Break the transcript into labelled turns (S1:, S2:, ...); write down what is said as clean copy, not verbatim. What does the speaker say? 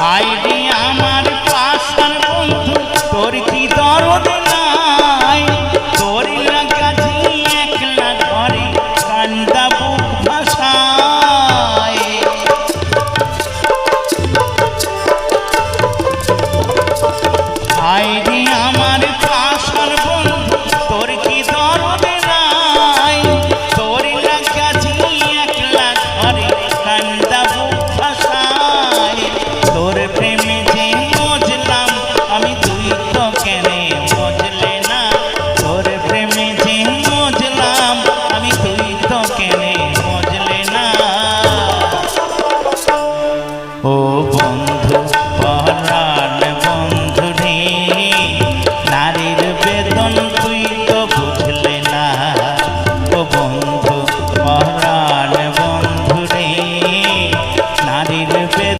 S1: ID আমার পাশার বন্ধু তোর কি দরদ নাই তোর কাছে একলা ঘরে কান্দা বুক ভাষায় আইডি আমার পাশার বন্ধু তোর কি দরদ নাই তোর কাছে একলা ঘরে কান্দা বুক ভাষায় তোর প্রেমে যে মজলাম আমি তুই তো কেনে মজলে না তোর প্রেমে যে মজলাম আমি তুই তো কেনে মজলে না ও বন্ধু